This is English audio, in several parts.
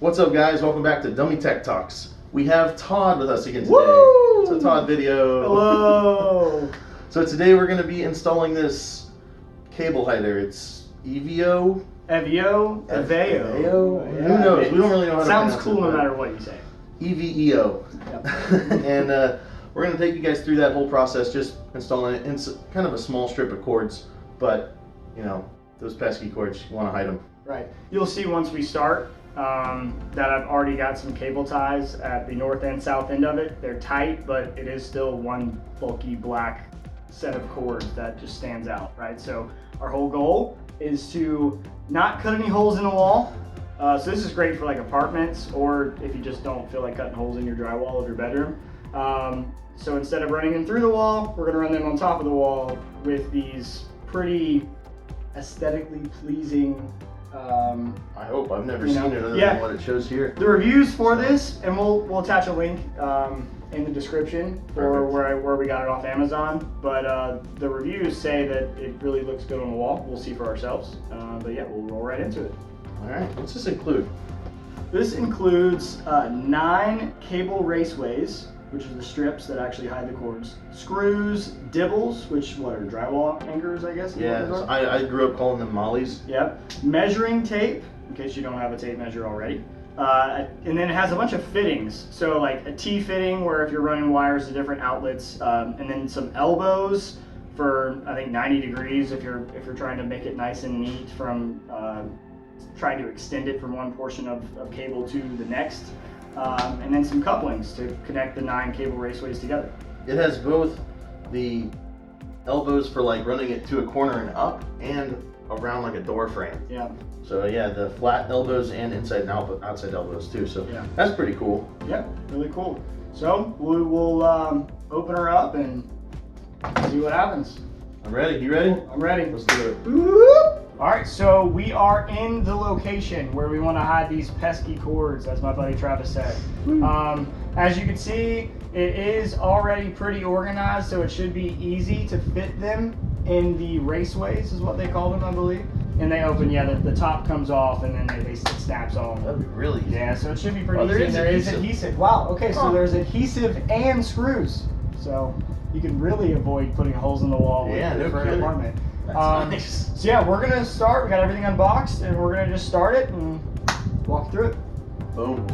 What's up, guys? Welcome back to Dummy Tech Talks. We have Todd with us again today. Woo! It's a Todd video. Hello. So today we're going to be installing this cable hider. It's EVEO. EVEO. Yeah, Who knows? We don't really know how to sounds pronounce cool it, no matter what you say. EVEO. Yep. And we're going to take you guys through that whole process, just installing it in kind of a small strip of cords. But, you know, those pesky cords, you want to hide them. Right. You'll see once we start that I've already got some cable ties at the north and south end of it. They're tight, but it is still one bulky black set of cords that just stands out, right? So our whole goal is to not cut any holes in the wall. So this is great for like apartments, or if you just don't feel like cutting holes in your drywall of your bedroom. So instead of running them through the wall, we're gonna run them on top of the wall with these pretty aesthetically pleasing I hope. I've never seen it other than what it shows here. The reviews for this, and we'll attach a link in the description for where we got it off Amazon. But the reviews say that it really looks good on the wall. We'll see for ourselves. But yeah, we'll roll right into it. All right. What's this include? This includes 9 cable raceways, which are the strips that actually hide the cords. Screws, dibbles, which what are drywall anchors, I guess? Yeah, I grew up calling them mollies. Yep. Measuring tape, in case you don't have a tape measure already. And then it has a bunch of fittings. So like a T-fitting where if you're running wires to different outlets, and then some elbows for I think 90 degrees if you're trying to make it nice and neat from trying to extend it from one portion of cable to the next. And then some couplings to connect the 9 cable raceways together. It has both the elbows for like running it to a corner and up, and around like a door frame. Yeah. So yeah, the flat elbows and inside and outside elbows too. So yeah, that's pretty cool. Yeah, really cool. So we will open her up and see what happens. I'm ready. You ready? I'm ready. Let's do it. Whoop. All right, so we are in the location where we want to hide these pesky cords, as my buddy Travis said. As you can see, it is already pretty organized, so it should be easy to fit them in the raceways, is what they call them, I believe. And they open, yeah, the top comes off, and then it snaps on. That'd be really easy. Yeah, so it should be pretty easy. There is adhesive. Wow, okay, so there's adhesive and screws. So you can really avoid putting holes in the wall for an apartment. That's nice. So yeah, we're gonna start. We got everything unboxed, and we're gonna just start it and walk through it. Boom.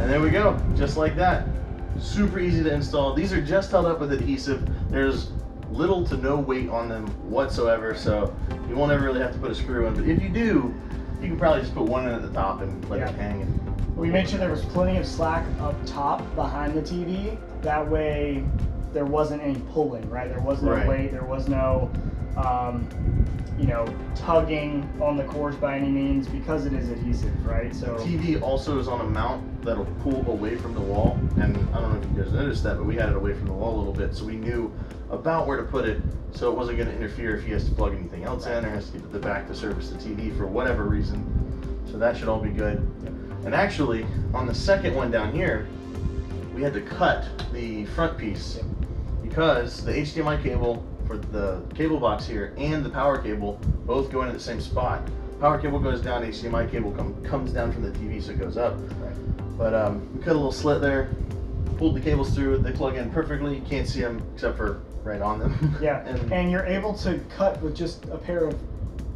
There we go, just like that. Super easy to install. These are just held up with adhesive. There's little to no weight on them whatsoever, so you won't ever really have to put a screw in. But if you do, you can probably just put one in at the top and let it hang. And we made sure there was plenty of slack up top behind the TV. That way there wasn't any pulling, right? There was no weight, there was no you know, tugging on the cords by any means because it is adhesive, right? So TV also is on a mount that'll pull away from the wall, and I don't know if you guys noticed that, but we had it away from the wall a little bit, so we knew about where to put it, so it wasn't going to interfere if he has to plug anything else in or has to get to the back to service the TV for whatever reason. So that should all be good. Yep. And actually, on the second one down here, we had to cut the front piece because the HDMI cable for the cable box here and the power cable both go into the same spot. Power cable goes down, HDMI cable comes down from the TV, so it goes up. right. But we cut a little slit there, pulled the cables through, they plug in perfectly. You can't see them except for right on them. Yeah, and you're able to cut with just a pair of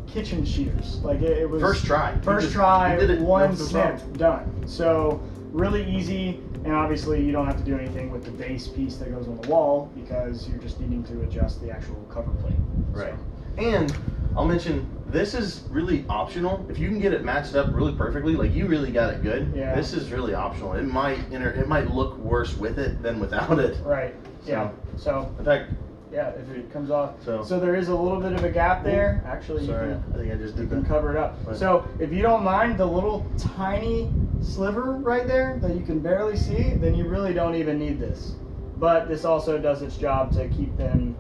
kitchen shears. Like it was first try. First try, one snip, done. So really easy, and obviously you don't have to do anything with the base piece that goes on the wall because you're just needing to adjust the actual cover plate. Right. And I'll mention, this is really optional. If you can get it matched up really perfectly, like you really got it good, Yeah. this is really optional. It might look worse with it than without it. Right. Yeah. So In fact, yeah, if it comes off. So there is a little bit of a gap there. Actually, sorry, you I think I just did can that. cover it up. Right. So if you don't mind the little tiny sliver right there that you can barely see, then you really don't even need this. But this also does its job to keep them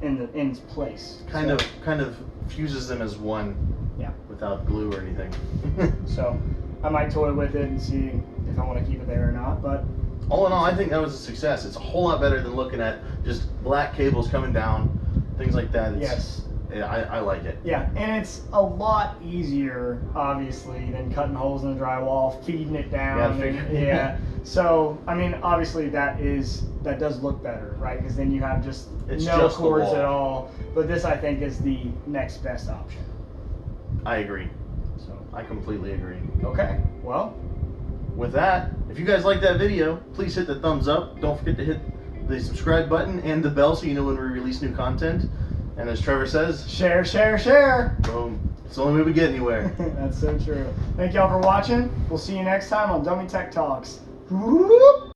in place. Kind of fuses them as one. Yeah. Without glue or anything. So I might toy with it and see if I want to keep it there or not. But all in all, I think that was a success. It's a whole lot better than looking at just black cables coming down, things like that. yes. Yeah, I like it. Yeah, and it's a lot easier, obviously, than cutting holes in the drywall, feeding it down. Gotta figure it Yeah. So, I mean, obviously that does look better, right? Because then you have just It's no just the cords wall. at all. But this, I think, is the next best option. I agree. So, I completely agree. okay. Well, With that, if you guys like that video, please hit the thumbs up. Don't forget to hit the subscribe button and the bell so you know when we release new content. And as Trevor says, share, share, share. boom. It's the only way we get anywhere. That's so true. Thank y'all for watching. We'll see you next time on Dummy Tech Talks. Whoop.